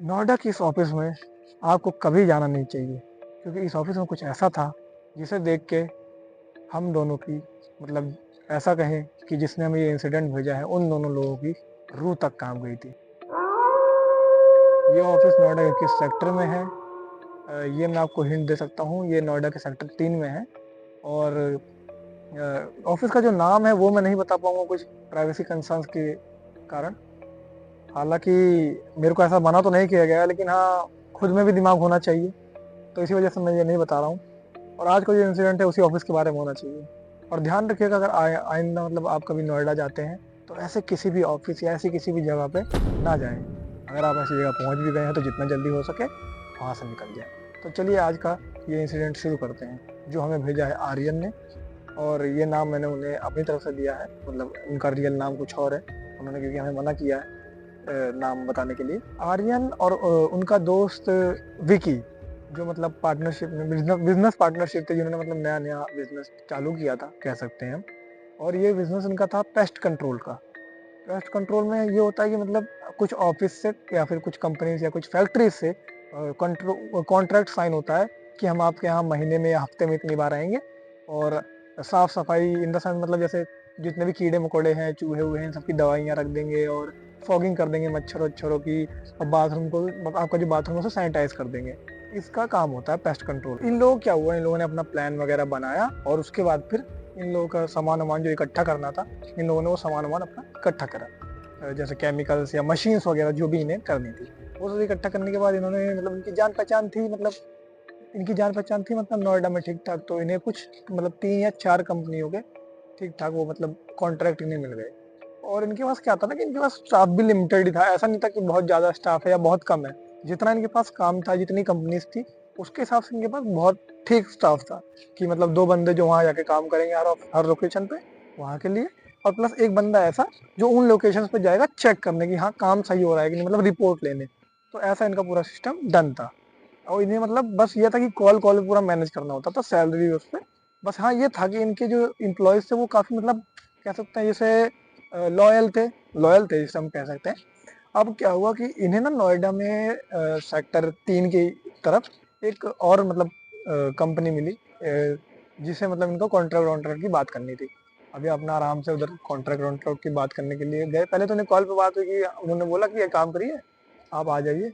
नोएडा की इस ऑफिस में आपको कभी जाना नहीं चाहिए, क्योंकि इस ऑफिस में कुछ ऐसा था जिसे देख के हम दोनों की मतलब ऐसा कहें कि जिसने हमें ये इंसिडेंट भेजा है उन दोनों लोगों की रूह तक कांप गई थी। ये ऑफिस नोएडा के किस सेक्टर में है, ये मैं आपको हिंट दे सकता हूँ। ये नोएडा के सेक्टर 3 में है। और ऑफिस का जो नाम है वो मैं नहीं बता पाऊंगा, कुछ प्राइवेसी कंसर्न्स के कारण। हालांकि मेरे को ऐसा मना तो नहीं किया गया है, लेकिन हाँ, खुद में भी दिमाग होना चाहिए, तो इसी वजह से मैं ये नहीं बता रहा हूँ। और आज का जो इंसिडेंट है उसी ऑफिस के बारे में होना चाहिए। और ध्यान रखिएगा, अगर आइंदा मतलब आप कभी नोएडा जाते हैं तो ऐसे किसी भी ऑफिस या ऐसी किसी भी जगह पे ना जाएं। अगर आप ऐसी जगह पहुंच भी गए हैं तो जितना जल्दी हो सके वहाँ से निकल जाए। तो चलिए आज का ये इंसिडेंट शुरू करते हैं, जो हमें भेजा है आर्यन ने। और ये नाम मैंने उन्हें अपनी तरफ से दिया है, मतलब उनका रियल नाम कुछ और है, उन्होंने क्योंकि हमें मना किया है नाम बताने के लिए। आर्यन और उनका दोस्त विकी, जो मतलब पार्टनरशिप में बिजनेस पार्टनरशिप थे, जिन्होंने मतलब नया नया बिजनेस चालू किया था कह सकते हैं हम। और ये बिजनेस उनका था पेस्ट कंट्रोल का। पेस्ट कंट्रोल में ये होता है कि मतलब कुछ ऑफिस से या फिर कुछ कंपनीज या कुछ फैक्ट्रीज से कॉन्ट्रैक्ट साइन होता है कि हम आपके यहाँ महीने में या हफ्ते में इतनी बार आएंगे और साफ सफाई इन द सेंस मतलब जैसे जितने भी कीड़े मकोड़े हैं, चूहे हुए हैं, सबकी दवाइयाँ रख देंगे और फॉगिंग कर देंगे मच्छर वच्छरों की, और बाथरूम को आपका जो बाथरूम है उसे सैनिटाइज कर देंगे। इसका काम होता है पेस्ट कंट्रोल। इन लोगों क्या हुआ, इन लोगों ने अपना प्लान वगैरह बनाया और उसके बाद फिर इन लोगों का सामान वामान जो इकट्ठा करना था, इन लोगों ने वो सामान वामान अपना इकट्ठा करा, जैसे केमिकल्स या मशीन्स वगैरह जो भी इन्हें करनी थी। वो सब इकट्ठा करने के बाद इन्होंने मतलब इनकी जान पहचान थी मतलब नोएडा में ठीक ठाक, तो इन्हें कुछ मतलब 3 या 4 कंपनियों के ठीक ठाक वो मतलब कॉन्ट्रैक्ट इन्हें मिल गए। और इनके पास क्या था ना कि इनके पास स्टाफ भी लिमिटेड ही था। ऐसा नहीं था कि बहुत ज़्यादा स्टाफ है या बहुत कम है। जितना इनके पास काम था, जितनी कंपनीज थी, उसके हिसाब से इनके पास बहुत ठीक स्टाफ था कि मतलब 2 बंदे जो वहाँ जाके काम करेंगे हर लोकेशन पे वहाँ के लिए, और प्लस एक बंदा ऐसा जो उन लोकेशन पे जाएगा चेक करने की हाँ काम सही हो रहा है कि नहीं, मतलब रिपोर्ट लेने। तो ऐसा इनका पूरा सिस्टम डन था। और इन्हें मतलब बस ये था कि कॉल कॉल पूरा मैनेज करना होता था, सैलरी उस पर। बस हाँ ये था कि इनके जो इम्प्लॉयज थे वो काफ़ी मतलब कह सकते हैं जैसे लॉयल थे जिसे हम कह सकते हैं। अब क्या हुआ कि इन्हें ना नोएडा में सेक्टर 3 की तरफ एक और मतलब कंपनी मिली, जिसे मतलब इनको कॉन्ट्रैक्ट वॉन्ट्रैक्ट की बात करनी थी। अभी अपना आराम से उधर कॉन्ट्रैक्ट वॉन्ट्रैक्ट की बात करने के लिए गए। पहले तो उन्हें कॉल पे बात हुई कि उन्होंने बोला कि ये काम करिए, आप आ जाइए,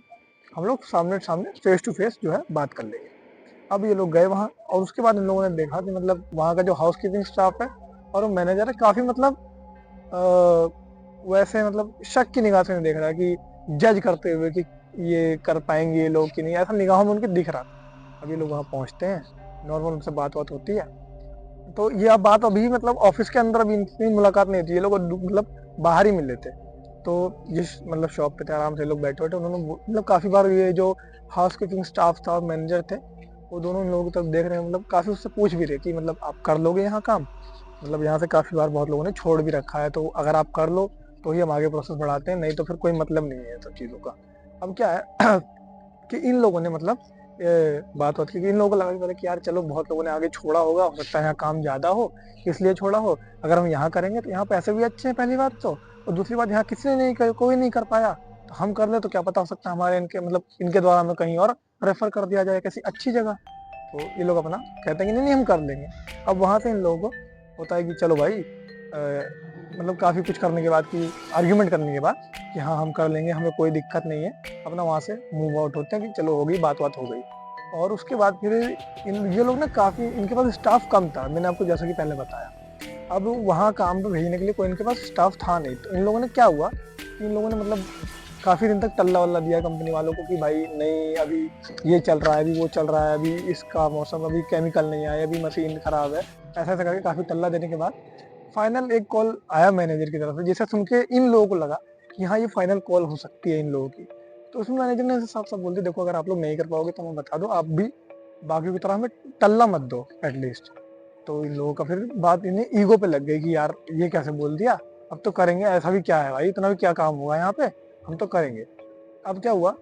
हम लोग सामने सामने फेस टू फेस जो है बात कर लेंगे। अब ये लोग गए वहाँ और उसके बाद इन लोगों ने देखा कि मतलब वहाँ का जो हाउस कीपिंग स्टाफ है और वो मैनेजर है काफ़ी मतलब वैसे मतलब शक की निगाह से नहीं देख रहा है कि जज करते हुए कि ये कर पाएंगे ये लोग कि नहीं, ऐसा निगाहों में उनके दिख रहा था। अब ये लोग वहाँ पहुँचते हैं, नॉर्मल उनसे बात बात होती है। तो ये अब बात अभी मतलब ऑफिस के अंदर अभी इनकी मुलाकात नहीं थी, ये लोग मतलब बाहर ही मिल लेते। तो जिस मतलब शॉप पे थे आराम से लोग बैठे बैठे, उन्होंने मतलब काफ़ी बार ये जो हाउस कीपिंग स्टाफ था और मैनेजर थे वो दोनों इन लोगों की तरफ देख रहे हैं, मतलब काफ़ी उससे पूछ भी रहे कि मतलब आप कर लोगे यहाँ काम, मतलब यहाँ से काफ़ी बार बहुत लोगों ने छोड़ भी रखा है, तो अगर आप कर लो तो ही हम आगे प्रोसेस बढ़ाते हैं, नहीं तो फिर कोई मतलब नहीं है सब चीज़ों का। अब क्या है कि इन लोगों ने मतलब ये बात होती है कि इन लोगों को लगा कि पहले कि यार चलो बहुत लोगों ने आगे छोड़ा होगा, हो सकता है यहाँ काम ज़्यादा हो इसलिए छोड़ा हो। अगर हम यहाँ करेंगे तो यहाँ पैसे भी अच्छे हैं पहली बात तो, और दूसरी बात यहाँ किसी ने नहीं कर, कोई नहीं कर पाया, तो हम कर ले तो क्या पता हो सकता है हमारे इनके मतलब इनके द्वारा हमें कहीं और रेफर कर दिया जाए किसी अच्छी जगह। तो ये लोग अपना कहते हैं कि नहीं नहीं हम कर लेंगे। अब वहाँ से इन लोगों को होता है कि चलो भाई, मतलब काफ़ी कुछ करने के बाद की आर्ग्यूमेंट करने के बाद कि हाँ हम कर लेंगे, हमें कोई दिक्कत नहीं है, अपना वहाँ से मूव आउट होते हैं कि चलो हो गई बात हो गई। और उसके बाद फिर ये लोग ना काफ़ी, इनके पास स्टाफ कम था, मैंने आपको जैसा कि पहले बताया। अब वहाँ काम पे भेजने के लिए कोई इनके पास स्टाफ था नहीं, तो इन लोगों ने क्या हुआ कि इन लोगों ने मतलब काफ़ी दिन तक टल्ला वल्ला दिया कंपनी वालों को कि भाई नहीं अभी ये चल रहा है, अभी वो चल रहा है, अभी इसका मौसम, अभी केमिकल नहीं आया, अभी मशीन खराब है, ऐसा ऐसा करके काफ़ी टल्ला देने के बाद फाइनल एक कॉल आया मैनेजर की तरफ से, जिसे सुन के इन लोगों को लगा कि हाँ ये फाइनल कॉल हो सकती है इन लोगों की। तो उसमें मैनेजर ने साफ साफ बोल दिया, देखो अगर आप लोग नहीं कर पाओगे तो मैं बता दो, आप भी बाकी की तरह हमें टल्ला मत दो एटलीस्ट। तो इन लोगों का फिर बात इन्हें ईगो पे लग गई कि यार ये कैसे बोल दिया, अब तो करेंगे, ऐसा भी क्या है भाई, इतना भी क्या काम हुआ यहाँ पे, हम तो करेंगे। अब क्या हुआ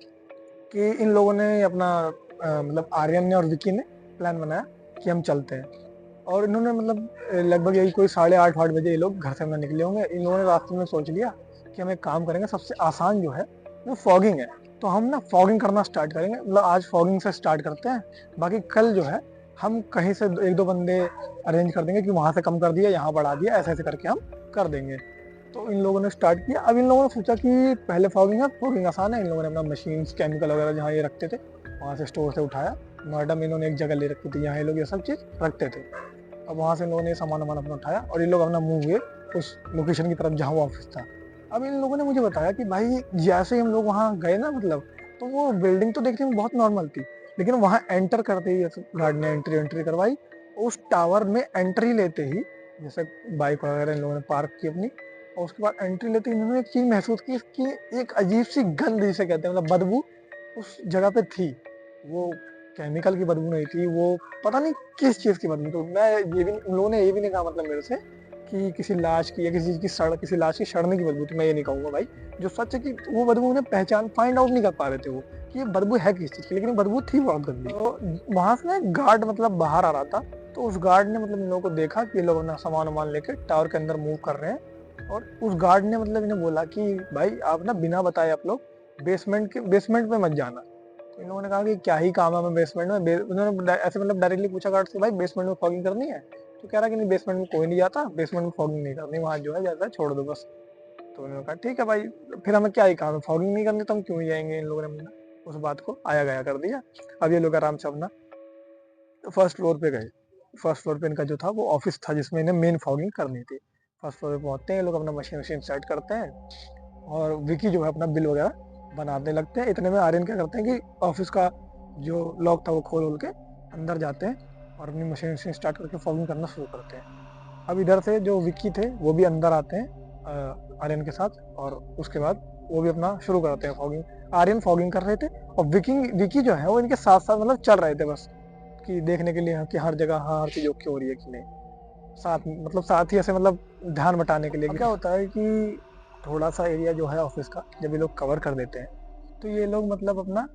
कि इन लोगों ने अपना मतलब आर्यन ने और विकी ने प्लान बनाया कि हम चलते हैं। और इन्होंने मतलब लगभग यही कोई 8:30 बजे ये लोग घर से अपना निकले होंगे। इन लोगों ने रास्ते में सोच लिया कि हम एक काम करेंगे, सबसे आसान जो है वो फॉगिंग है। तो हम ना फॉगिंग करना स्टार्ट करेंगे, मतलब आज फॉगिंग से स्टार्ट करते हैं, बाकी कल जो है हम कहीं से एक दो बंदे अरेंज कर देंगे कि वहाँ से कम कर दिया, यहाँ बढ़ा दिया, ऐसे ऐसे करके हम कर देंगे। तो इन लोगों ने स्टार्ट किया। अब इन लोगों ने सोचा कि पहले फॉगिंग है, फॉगिंग आसान है। इन लोगों ने अपना मशीन केमिकल वगैरह जहाँ ये रखते थे वहाँ से स्टोर से उठाया। नोएडा में इन्होंने एक जगह ले रखी थी, यहाँ ये लोग ये सब चीज़ रखते थे। अब वहाँ से इन लोगों ने सामान वामान अपना उठाया और ये लोग अपना मूव हुए उस लोकेशन की तरफ जहाँ वो ऑफिस था। अब इन लोगों ने मुझे बताया कि भाई जैसे ही हम लोग वहाँ गए ना, मतलब तो वो बिल्डिंग तो देखने में बहुत नॉर्मल थी, लेकिन वहाँ एंटर करते ही जैसे गार्ड ने एंट्री करवाई, उस टावर में एंट्री लेते ही जैसे बाइक वगैरह इन लोगों ने पार्क की अपनी, और उसके बाद एंट्री लेते ही इन्होंने एक चीज महसूस की कि एक अजीब सी गंध जिसे कहते हैं, मतलब बदबू उस जगह पे थी। वो केमिकल की बदबू नहीं थी, वो पता नहीं किस चीज की बदबू। तो मैं ये भी, उन लोगों ने ये भी नहीं कहा मतलब मेरे से कि किसी लाश की या किसी चीज की किसी लाश की सड़ने की बदबू थी, मैं ये नहीं कहूंगा भाई। जो सच है कि वो बदबू उन्हें पहचान फाइंड आउट नहीं कर पा रहे थे वो कि ये बदबू है किस चीज की, लेकिन बदबू थी बहुत गंदी। तो वहां से ना एक गार्ड मतलब बाहर आ रहा था, तो उस गार्ड ने मतलब इन लोगों को देखा कि ये लोग अपना सामान वामान लेके टावर के अंदर मूव कर रहे हैं, और उस गार्ड ने मतलब इन्हें बोला कि भाई आप ना बिना बताए आप लोग बेसमेंट में मत जाना। तो इन लोगों ने कहा कि क्या ही काम है हमें बेसमेंट में। उन्होंने ऐसे मतलब डायरेक्टली पूछा गार्ड से, भाई बेसमेंट में फॉगिंग करनी है? तो कह रहा कि नहीं, बेसमेंट में कोई नहीं जाता, बेसमेंट में फॉगिंग नहीं करनी, वहाँ जो है जैसा है छोड़ दो बस। तो उन्होंने कहा ठीक है भाई, फिर हमें क्या ही काम है, फॉगिंग नहीं करनी तो हम क्यों ही जाएंगे। इन लोगों ने उस बात को आया गया कर दिया। अब ये लोग आराम से अपना फर्स्ट फ्लोर पे गए। फर्स्ट फ्लोर पे इनका जो था वो ऑफिस था जिसमें इन्हें मेन फॉगिंग करनी थी। फर्स्ट फ्लोर पे पहुंचते हैं ये लोग, अपना मशीन वशीन सेट करते हैं और विकी जो है अपना बिल वगैरह बनाने लगते हैं। इतने में आर्यन क्या करते हैं कि ऑफिस का जो लॉक था वो खोल के अंदर जाते हैं और अपनी मशीन वशीन स्टार्ट करके फॉगिंग करना शुरू करते हैं। अब इधर से जो विक्की थे वो भी अंदर आते हैं आर्यन के साथ, और उसके बाद वो भी अपना शुरू करते हैं फॉगिंग। आर्यन फॉगिंग कर रहे थे और विकी जो है वो इनके साथ साथ मतलब चल रहे थे बस, कि देखने के लिए कि हर जगह हाँ हर चीज ओके हो रही है कि नहीं। साथ मतलब साथ ही ऐसे मतलब ध्यान बटाने के लिए। अब क्या होता है कि थोड़ा सा एरिया जो है ऑफिस का जब ये लोग कवर कर देते हैं, तो ये लोग मतलब अपना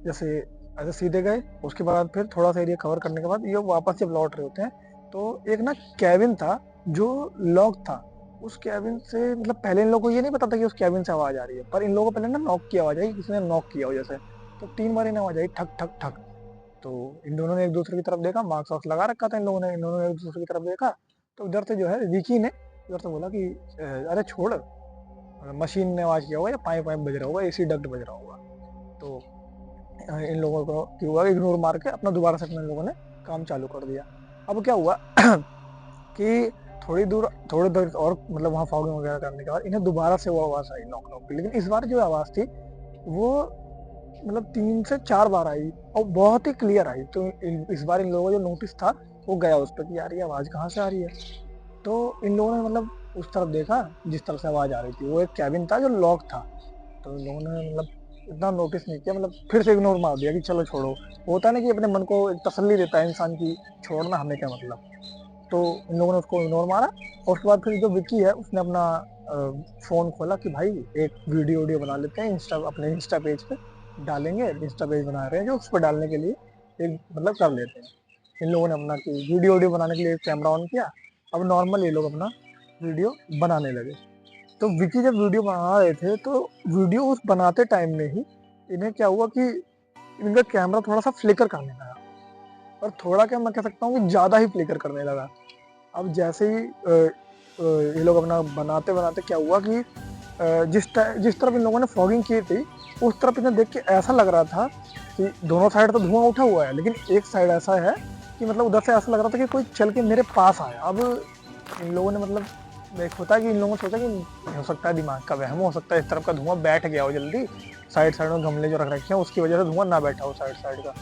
जैसे ऐसे सीधे गए, उसके बाद फिर थोड़ा सा एरिया कवर करने के बाद ये वापस जब लौट रहे होते हैं, तो एक ना कैबिन था जो लॉक था। उस कैबिन से मतलब पहले इन लोगों को ये नहीं पता था कि उस कैबिन से आवाज आ रही है, पर इन लोगों को पहले ना नॉक की आवाज आई, किसी ने नॉक किया हो जैसे। तो 3 बार इन्हें आवाज आई, ठक ठक ठक। तो इन दोनों ने एक दूसरे की तरफ देखा, मार्क्स वार्क्स लगा रखा था इन लोगों ने, इन दोनों ने एक दूसरे की तरफ देखा। तो उधर से जो है विकी ने उधर से बोला कि अरे छोड़, मशीन ने आवाज किया होगा या पाइप वाइप बज रहा होगा, एसी डक्ट बज रहा होगा। तो इन लोगों को क्या हुआ, इग्नोर मार के अपना दोबारा से अपने लोगों ने काम चालू कर दिया। अब क्या हुआ कि थोड़ी देर और मतलब वहाँ फॉगिंग वगैरह करने के बाद इन्हें दोबारा से वो आवाज़ आई नॉक नॉक की, लेकिन इस बार जो आवाज़ थी वो मतलब 3 से 4 बार आई और बहुत ही क्लियर आई। तो इस बार इन लोगों का जो नोटिस था वो गया उस पर कि यार ये आवाज़ कहाँ से आ रही है। तो इन लोगों ने मतलब उस तरफ देखा जिस तरफ से आवाज़ आ रही थी, वो एक कैबिन था जो लॉक था। तो इन लोगों ने मतलब इतना नोटिस नहीं किया, मतलब फिर से इग्नोर मार दिया कि चलो छोड़ो। होता है ना कि अपने मन को एक तसल्ली देता है इंसान की, छोड़ना हमें क्या मतलब। तो इन लोगों ने उसको इग्नोर मारा और उसके बाद फिर जो विकी है उसने अपना फोन खोला कि भाई एक वीडियो बना लेते हैं, अपने इंस्टा पेज पे डालेंगे। इंस्टा पेज बना रहे हैं जो उस पर डालने के लिए एक मतलब कर लेते हैं। इन लोगों ने अपना कि वीडियो बनाने के लिए कैमरा ऑन किया। अब नॉर्मल ये लोग अपना वीडियो बनाने लगे। तो विकी जब वीडियो बना रहे थे तो वीडियो उस बनाते टाइम में ही इन्हें क्या हुआ कि इनका कैमरा थोड़ा सा फ्लिकर करने लगा, और थोड़ा क्या मैं कह सकता हूँ कि ज़्यादा ही फ्लिकर करने लगा। अब जैसे ही ये लोग अपना बनाते बनाते क्या हुआ कि जिस तरफ इन लोगों ने फॉगिंग की थी उस तरफ इन्हें देख के ऐसा लग रहा था कि दोनों साइड तो धुआं उठा हुआ है, लेकिन एक साइड ऐसा है कि मतलब उधर से ऐसा लग रहा था कि कोई चल के मेरे पास आया। अब इन लोगों ने मतलब एक होता है कि इन लोगों ने सोचा कि हो सकता है दिमाग का वहम, हो सकता है इस तरफ का धुआं बैठ गया हो जल्दी, साइड साइड में गमले जो रख रखे हैं उसकी वजह से धुआं ना बैठा हो साइड साइड का।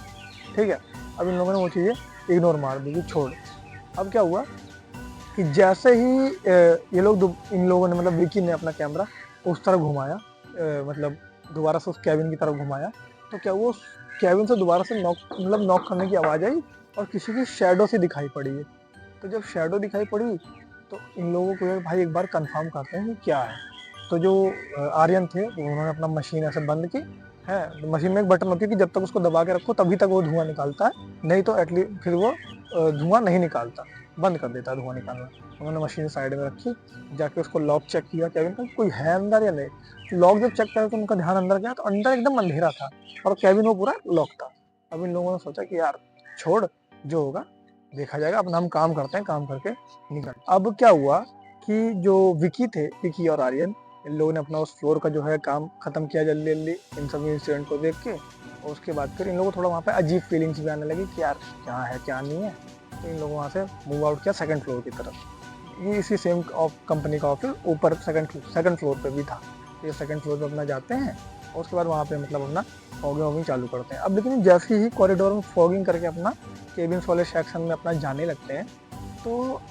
ठीक है, अब इन लोगों ने वो चीज़ें इग्नोर मार दी कि छोड़। अब क्या हुआ कि जैसे ही ये लोग इन लोगों ने मतलब विकी ने अपना कैमरा उस तरफ घुमाया, मतलब दोबारा से उस कैबिन की तरफ घुमाया, तो क्या हुआ उस कैबिन से दोबारा से नॉक करने की आवाज़ आई और किसी की शैडो सी दिखाई पड़ी है। तो जब शैडो दिखाई पड़ी तो इन लोगों को यार भाई एक बार कंफर्म करते हैं कि क्या है। तो जो आर्यन थे वो उन्होंने अपना मशीन ऐसे बंद की है। तो मशीन में एक बटन होती है कि जब तक उसको दबा के रखो तभी तक वो धुआं निकालता है, नहीं तो एटलीस्ट फिर वो धुआं नहीं निकालता, बंद कर देता है धुआं निकालना। उन्होंने मशीन साइड में रखी, जाके उसको लॉक चेक किया कैबिन का कोई है अंदर या नहीं। लॉक जब चेक करा तो उनका ध्यान अंदर गया तो अंदर एकदम अंधेरा था और कैबिन वो पूरा लॉक था। अब इन लोगों ने सोचा कि यार छोड़, जो होगा देखा जाएगा, अपना हम काम करते हैं, काम करके निकल। अब क्या हुआ कि जो विकी थे, विकी और आर्यन, इन लोगों ने अपना उस फ्लोर का जो है काम खत्म किया जल्दी जल्दी इन सब इंसिडेंट को देख के। और उसके बाद फिर इन लोगों को थोड़ा वहाँ पे अजीब फीलिंग्स भी आने लगी कि यार क्या है क्या नहीं है। तो इन लोगों वहाँ से मूव आउट किया सेकंड फ्लोर की तरफ। ये इसी सेम कंपनी का ऑफिस ऊपर सेकंड फ्लोर पे भी था। तो ये सेकंड फ्लोर पे अपना जाते हैं और उसके बाद वहाँ पे मतलब अपना फॉगिंग वॉगिंग चालू करते हैं। अब लेकिन जैसे ही कॉरिडोर में फॉगिंग करके अपना केबिन्स वाले सेक्शन में अपना जाने लगते हैं तो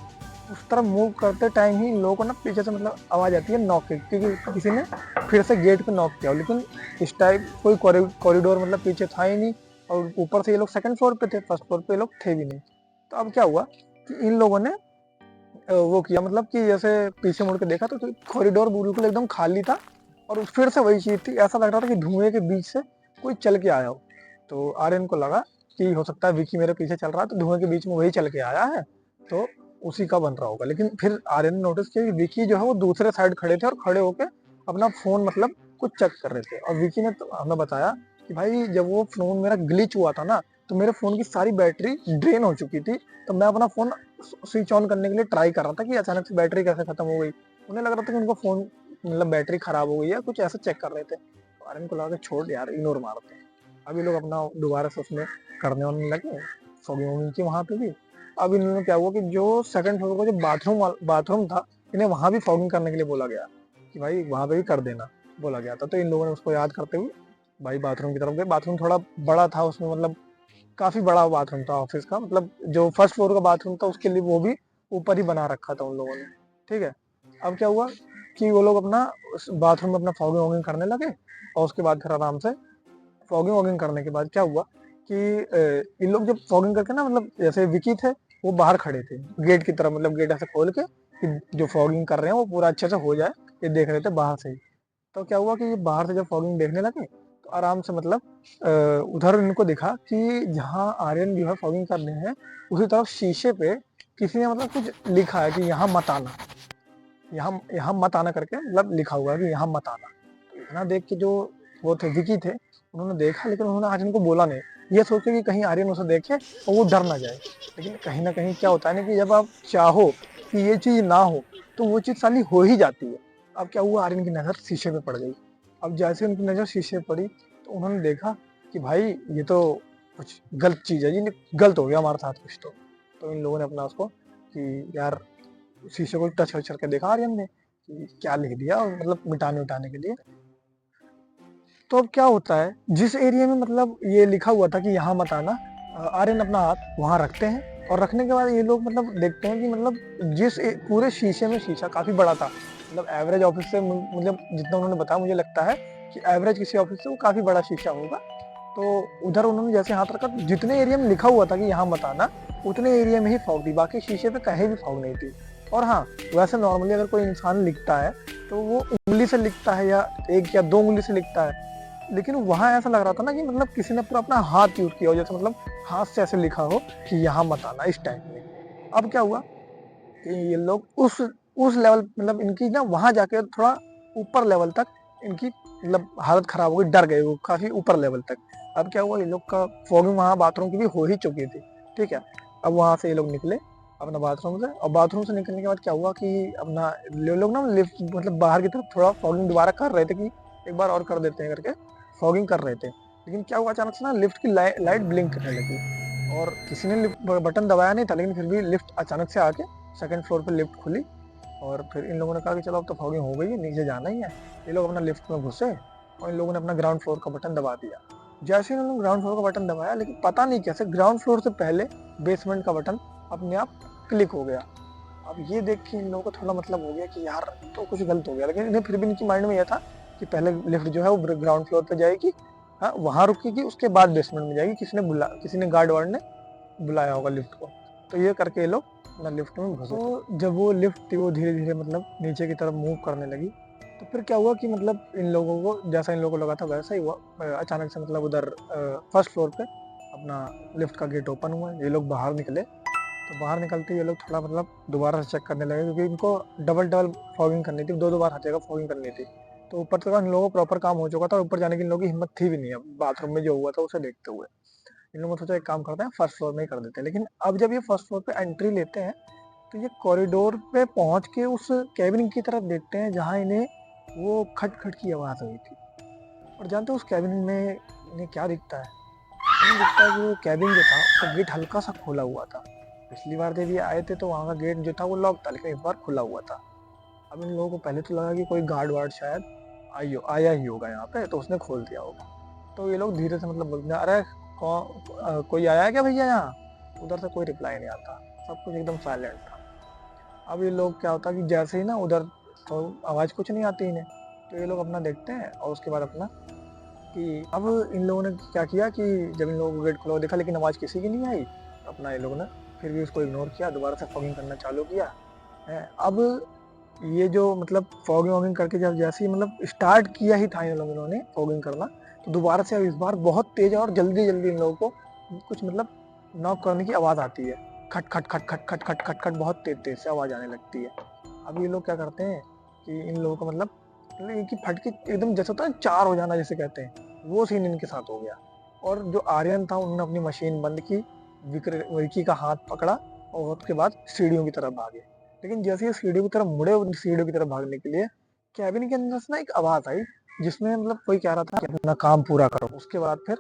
उस तरफ मूव करते टाइम ही इन लोगों को ना पीछे से मतलब आवाज़ आती है नॉक की, क्योंकि किसी ने फिर से गेट पे नॉक किया। लेकिन इस टाइप कोई कॉरिडोर मतलब पीछे था ही नहीं और ऊपर से ये लोग सेकंड फ्लोर पे थे, फर्स्ट फ्लोर पे ये लोग थे भी नहीं। तो अब क्या हुआ कि इन लोगों ने वो किया मतलब कि जैसे पीछे मुड़ के देखा तो कॉरिडोर बिल्कुल एकदम खाली था और फिर से वही चीज थी। ऐसा लग रहा था कि धुएं के बीच से कोई चल के आया हो। तो आर्यन को लगा कि हो सकता है विकी मेरे पीछे चल रहा है तो धुएं के बीच में वही चल के आया है, तो उसी का बन रहा होगा। लेकिन फिर आर्यन ने नोटिस किया कि विकी जो है वो दूसरे साइड खड़े थे और खड़े होके अपना फोन मतलब कुछ चेक कर रहे थे। और विकी ने तो हमें बताया कि भाई जब वो फोन मेरा ग्लिच हुआ था ना तो मेरे फोन की सारी बैटरी ड्रेन हो चुकी थी। तो मैं अपना फोन स्विच ऑन करने के लिए ट्राई कर रहा था कि अचानक से बैटरी कैसे खत्म हो गई। उन्हें लग रहा था कि उनका फोन मतलब बैटरी खराब हो गई है, कुछ ऐसा चेक कर रहे थे। तो आर्यन को लगा कि छोड़ यार इग्नोर मारते हैं। अभी लोग अपना दोबारा से उसमें करने होने लगे फॉगिंग वॉगिंग की वहां पे भी। अब इन्होंने क्या हुआ कि जो सेकंड फ्लोर का जो बाथरूम था इन्हें वहां भी फॉगिंग करने के लिए बोला गया कि भाई वहां पे भी कर देना बोला गया था। तो इन लोगों ने उसको याद करते हुए भाई बाथरूम की तरफ गए। बाथरूम थोड़ा बड़ा था, उसमें मतलब काफी बड़ा बाथरूम था ऑफिस का, मतलब जो फर्स्ट फ्लोर का बाथरूम था उसके लिए वो भी ऊपर ही बना रखा था उन लोगों ने। ठीक है, अब क्या हुआ कि वो लोग अपना बाथरूम में अपना फॉगिंग वॉगिंग करने लगे और उसके बाद फिर आराम से फॉगिंग वॉगिंग करने के बाद क्या हुआ कि इन लोग जब फॉगिंग करके ना मतलब जैसे विकी थे वो बाहर खड़े थे गेट की तरफ, मतलब गेट ऐसे खोल के कि जो फॉगिंग कर रहे हैं वो पूरा अच्छे से हो जाए, ये देख रहे थे बाहर से ही। तो क्या हुआ कि ये बाहर से जब फॉगिंग देखने लगे तो आराम से मतलब उधर इनको दिखा कि जहाँ आर्यन जो है फॉगिंग कर रहे हैं उसी तरफ शीशे पे किसी ने मतलब कुछ लिखा है कि यहाँ मत आना, यहाँ यहाँ मत आना करके मतलब लिखा हुआ है कि यहाँ मत आना। तो इतना देख के जो वो थे विकी थे उन्होंने देखा, लेकिन उन्होंने आर्यन को बोला नहीं, ये सोचे कि कहीं आर्यन उसे देखे और वो डर ना जाए। लेकिन कहीं ना कहीं क्या होता है ना कि जब आप चाहो कि ये चीज ना हो तो वो चीज साली हो ही जाती है। अब क्या हुआ, आर्यन की नजर शीशे पे पड़ गई। अब जैसे उनकी नजर शीशे पे पड़ी तो उन्होंने देखा कि भाई ये तो कुछ गलत चीज है, ये गलत हो गया हमारे साथ कुछ। तो इन लोगों ने अपना उसको कि यार शीशे को टच वच करके देखा आर्यन ने कि क्या लिख दिया, और मतलब मिटाने उठाने के लिए। तो अब क्या होता है जिस एरिया में मतलब ये लिखा हुआ था कि यहाँ मत आना, आर्यन अपना हाथ वहां रखते हैं और रखने के बाद ये लोग मतलब देखते हैं कि मतलब पूरे शीशे में शीशा काफी बड़ा था। मतलब एवरेज ऑफिस से मतलब जितना उन्होंने बताया मुझे लगता है कि एवरेज किसी ऑफिस से वो काफी बड़ा शीशा होगा। तो उधर उन्होंने जैसे हाथ रखा तो जितने एरिया में लिखा हुआ था कि यहाँ मत आना उतने एरिया में ही फॉग थी, बाकी शीशे पे कहीं भी फॉग नहीं थी। और हाँ, वैसे नॉर्मली अगर कोई इंसान लिखता है तो वो उंगली से लिखता है या एक या दो उंगली से लिखता है, लेकिन वहां ऐसा लग रहा था ना कि मतलब किसी ने पूरा अपना हाथ यूज किया हो, जैसे मतलब हाथ से ऐसे लिखा हो कि यहाँ मत आना इस टाइप में। अब क्या हुआ कि ये लोग उस लेवल मतलब इनकी ना वहां जाके थोड़ा ऊपर लेवल तक इनकी मतलब हालत खराब हो गई, डर गए वो काफी ऊपर लेवल तक। अब क्या हुआ, ये लोग का फॉगिंग वहां बाथरूम की भी हो ही चुकी थी। ठीक है, अब वहां से ये लोग निकले अपना बाथरूम से, और बाथरूम से निकलने के बाद क्या हुआ कि अपना ये लोग ना लिफ्ट मतलब बाहर की तरफ थोड़ा फॉगिंग दोबारा कर रहे थे कि एक बार और कर देते हैं करके फॉगिंग कर रहे थे। लेकिन क्या हुआ अचानक से ना लिफ्ट की लाइट ब्लिंक करने लगी और किसी ने बटन दबाया नहीं था, लेकिन फिर भी लिफ्ट अचानक से आके सेकंड फ्लोर पे लिफ्ट खुली। और फिर इन लोगों ने कहा कि चलो अब तो फॉगिंग हो गई है, नीचे जाना ही है। ये लोग अपना लिफ्ट में घुसे और इन लोगों ने अपना ग्राउंड फ्लोर का बटन दबा दिया। जैसे ही इन्होंने ग्राउंड फ्लोर का बटन दबाया, लेकिन पता नहीं कैसे ग्राउंड फ्लोर से पहले बेसमेंट का बटन अपने आप क्लिक हो गया। अब ये देख के इन लोगों को थोड़ा मतलब हो गया कि यार तो कुछ गलत हो गया, लेकिन इन्हें फिर भी इनकी माइंड में यह था कि पहले लिफ्ट जो है वो ग्राउंड फ्लोर पे जाएगी, हाँ वहां रुकेगी, उसके बाद बेसमेंट में जाएगी, किसी ने गार्ड वार्ड ने बुलाया होगा लिफ्ट को। तो ये करके ये लोग अपना लिफ्ट में घुसे। तो जब वो लिफ्ट थी वो धीरे धीरे मतलब नीचे की तरफ मूव करने लगी, तो फिर क्या हुआ कि मतलब इन लोगों को जैसा इन लोगों को लगा था वैसा ही हुआ। अचानक से मतलब उधर फर्स्ट फ्लोर पे अपना लिफ्ट का गेट ओपन हुआ, ये लोग बाहर निकले। तो तो बाहर निकलते ही ये लोग थोड़ा मतलब दोबारा से चेक करने लगे, क्योंकि इनको डबल डबल फॉगिंग करनी थी, 2-2 बार हर जगह फॉगिंग करनी थी। तो ऊपर तक इन लोगों को प्रॉपर काम हो चुका था और ऊपर जाने की इन लोगों की हिम्मत थी भी नहीं अब बाथरूम में जो हुआ था उसे देखते हुए। इन लोगों ने सोचा एक काम करते हैं फर्स्ट फ्लोर में ही कर देते हैं। लेकिन अब जब ये फर्स्ट फ्लोर पे एंट्री लेते हैं तो ये कॉरिडोर पे पहुंच के उस कैबिन की तरफ देखते हैं जहां इन्हें वो खट-खट की आवाज़ हुई थी। और जानते हो उस कैबिन में इन्हें क्या दिखता है? इन्हें दिखता है कि वो कैबिन जो था उसका गेट हल्का-सा खुला हुआ था। पिछली बार जब ये आए थे तो वहाँ का गेट जो था वो लॉक था, लेकिन इस बार खुला हुआ था। अब इन लोगों को पहले तो लगा कि कोई गार्ड-वार्ड शायद आया ही होगा यहाँ पे, तो उसने खोल दिया होगा। तो ये लोग धीरे से मतलब बोलते हैं, "अरे! कोई आया है क्या भैया यहाँ?" उधर से कोई रिप्लाई नहीं आता, सब कुछ एकदम साइलेंट था। अब ये लोग क्या होता है कि जैसे ही ना उधर तो आवाज़ कुछ नहीं आती इन्हें, तो ये लोग अपना देखते हैं और उसके बाद अपना कि अब इन लोगों ने क्या किया कि जब इन लोगों को गेट खुला हुआ देखा लेकिन आवाज़ किसी की नहीं आई, तो अपना ये लोगों ने फिर भी उसको इग्नोर किया, दोबारा से फॉगिंग करना चालू किया, हैं। अब ये जो मतलब फॉगिंग-वॉगिंग करके जब जैसे ही मतलब स्टार्ट किया ही था इन लोगों ने फॉगिंग करना, तो दोबारा से अब इस बार बहुत तेज़ और जल्दी-जल्दी इन लोगों को कुछ मतलब नॉक करने की आवाज़ आती है। खट, खट, खट, खट, खट, खट, खट, खट बहुत तेज़-तेज़ से आवाज़ आने लगती है। अब ये लोग क्या करते हैं कि इन लोगों को मतलब एक ही फटके एकदम जैसे होता है ना 4 हो जाना जिसे कहते हैं, वो सीन इनके साथ हो गया। और जो आर्यन था उन्होंने अपनी मशीन बंद की, विकी का हाथ पकड़ा और उसके बाद सीढ़ियों की तरफ भागे। लेकिन जैसे ही सीढ़ियों की तरफ मुड़े उन सीढ़ियों की तरफ भागने के लिए, कैबिन के अंदर से ना एक आवाज़ आई, जिसमें मतलब कोई कह रहा था कि अपना काम पूरा करो। उसके बाद फिर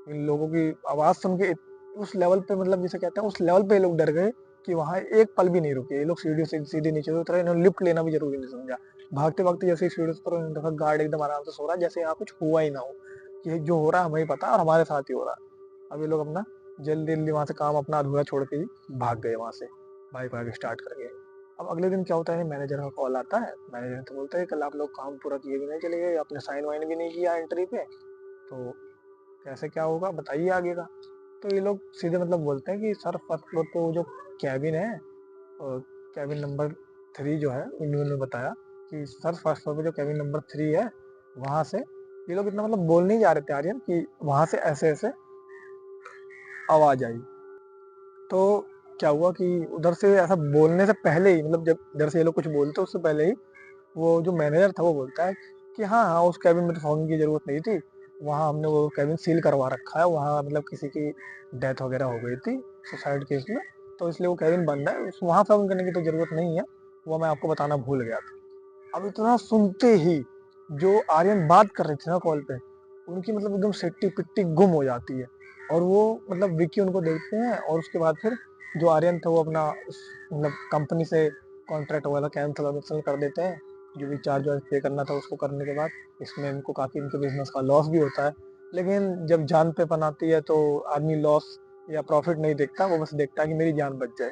इन लोगों की आवाज़ सुन के उस लेवल पे मतलब जिसे कहते हैं उस लेवल पे ये लोग डर गए कि वहाँ एक पल भी नहीं रुके। ये लोग सीढ़ियों से सीधे नीचे उतरे, इन्होंने लिफ्ट लेना भी ज़रूरी नहीं समझा। भागते-भागते जैसे ही सीढ़ियों से उतरे उन्होंने देखा गार्ड एकदम आराम से सो रहा है, जैसे यहाँ कुछ हुआ ही ना हो। कि जो हो रहा है हमें ही पता है और हमारे साथ ही हो रहा है। अब ये लोग अपना जल्दी-जल्दी वहाँ से काम अपना अधूरा छोड़ के ही भाग गए वहाँ से, बाइक-वाइक स्टार्ट करके। अब अगले दिन क्या होता है मैनेजर का कॉल आता है, मैनेजर तो बोलता है कल आप लोग काम पूरा किए भी नहीं चले गए, आपने साइन-वाइन भी नहीं किया एंट्री पे, तो कैसे क्या होगा बताइए आगे का। तो ये लोग सीधे मतलब बोलते हैं कि सर फर्स्ट फ्लोर पे वो जो कैबिन है और कैबिन नंबर 3 जो है उन्होंने बताया कि सर फर्स्ट फ्लोर पे जो कैबिन नंबर 3 है वहाँ से ये लोग इतना मतलब बोल नहीं जा रहे थे आर्यन कि वहाँ से ऐसे-ऐसे आवाज़ आई। तो क्या हुआ कि उधर से ऐसा बोलने से पहले ही मतलब जब इधर से ये लोग कुछ बोलते उससे पहले ही वो जो मैनेजर था वो बोलता है कि हाँ, हाँ, उस केबिन में तो फ़ोन की ज़रूरत नहीं थी। वहाँ हमने वो केबिन सील करवा रखा है, वहाँ मतलब किसी की डेथ वग़ैरह हो गई थी सुसाइड केस में, तो इसलिए वो केबिन बंद है। उस वहाँ फ़ोन करने की तो ज़रूरत नहीं है, वो मैं आपको बताना भूल गया था। अब इतना सुनते ही जो आर्यन बात कर रहे थे ना कॉल पे, उनकी मतलब एकदम सिट्टी-पिट्टी गुम हो जाती है और वो मतलब विक्की उनको देखते हैं और उसके बाद फिर जो आर्यन था वो अपना उस मतलब कंपनी से कॉन्ट्रैक्ट वग़ैरह कैंसल-वैंसल कर देते हैं। जो भी चार्ज-वार्ज पे करना था उसको करने के बाद इसमें इनको काफ़ी इनके बिज़नेस का लॉस भी होता है। लेकिन जब जान पे पन आती है तो आदमी लॉस या प्रॉफ़िट नहीं देखता, वो बस देखता है कि मेरी जान बच जाए।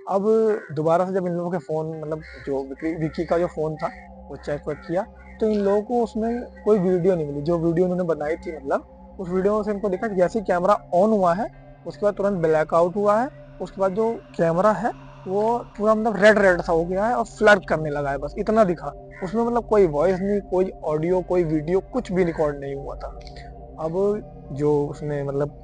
अब दोबारा से जब इन लोगों के फ़ोन मतलब जो विक्की का जो फ़ोन था, वो चेक-वेक किया, तो इन लोगों को उसमें कोई वीडियो नहीं मिली। जो वीडियो उन्होंने बनाई थी मतलब, उस वीडियो में से इनको दिखा कि जैसे ही कैमरा ऑन हुआ है, उसके बाद तुरंत ब्लैक आउट हुआ है। उसके बाद जो कैमरा है, वो पूरा मतलब रेड-रेड सा हो गया है और फ्लड करने लगा है, बस इतना दिखा। उसमें मतलब कोई वॉइस नहीं, कोई ऑडियो, कोई वीडियो, कुछ भी रिकॉर्ड नहीं हुआ था। अब जो उसने मतलब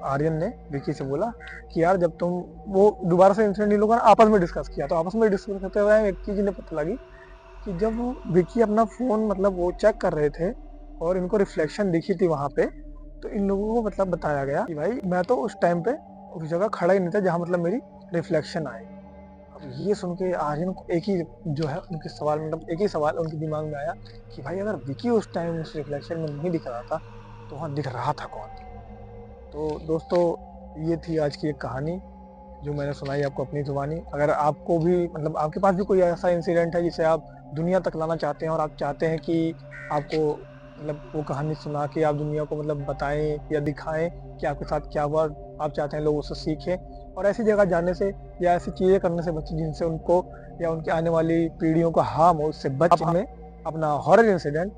आर्यन ने विकी से बोला कि यार जब तुम वो दोबारा से इंसिडेंट इन लोगों ने आपस में डिस्कस किया तो आपस में डिस्कस करते हुए एक चीज इन्हें पता लगी कि जब विकी अपना फोन मतलब वो चेक कर रहे थे और इनको रिफ्लेक्शन दिखी थी वहां पे तो इन लोगों को मतलब बताया गया कि भाई मैं तो उस टाइम पे उस जगह खड़ा ही नहीं था जहाँ मतलब मेरी रिफ्लेक्शन आए। अब ये सुन के आर्यन को एक ही जो है उनके सवाल मतलब एक ही सवाल उनके दिमाग में आया कि भाई अगर विकी उस टाइम उस रिफ्लेक्शन में नहीं दिख रहा था तो वहाँ दिख रहा था कौन। तो दोस्तों ये थी आज की एक कहानी जो मैंने सुनाई आपको अपनी ज़ुबानी। अगर आपको भी मतलब आपके पास भी कोई ऐसा इंसिडेंट है जिसे आप दुनिया तक लाना चाहते हैं और आप चाहते हैं कि आपको मतलब वो कहानी सुना के आप दुनिया को मतलब बताएँ या दिखाएँ कि आपके साथ क्या हुआ, आप चाहते हैं लोग उससे सीखें और ऐसी जगह जाने से या ऐसी चीज़ें करने से बचें जिनसे उनको या उनकी आने वाली पीढ़ियों को हार्म हो, उससे बच हमें अपना हॉरर इंसिडेंट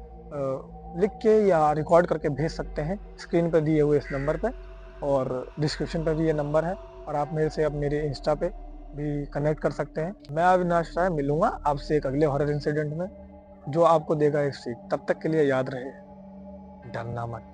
लिख के या रिकॉर्ड करके भेज सकते हैं स्क्रीन पे दिए हुए इस नंबर पे और डिस्क्रिप्शन पे भी ये नंबर है और आप मेरे से अब मेरे इंस्टा पे भी कनेक्ट कर सकते हैं। मैं अविनाश राय मिलूँगा आपसे एक अगले हॉरर इंसिडेंट में जो आपको देगा एक सीख। तब तक के लिए याद रहे, डरना मत।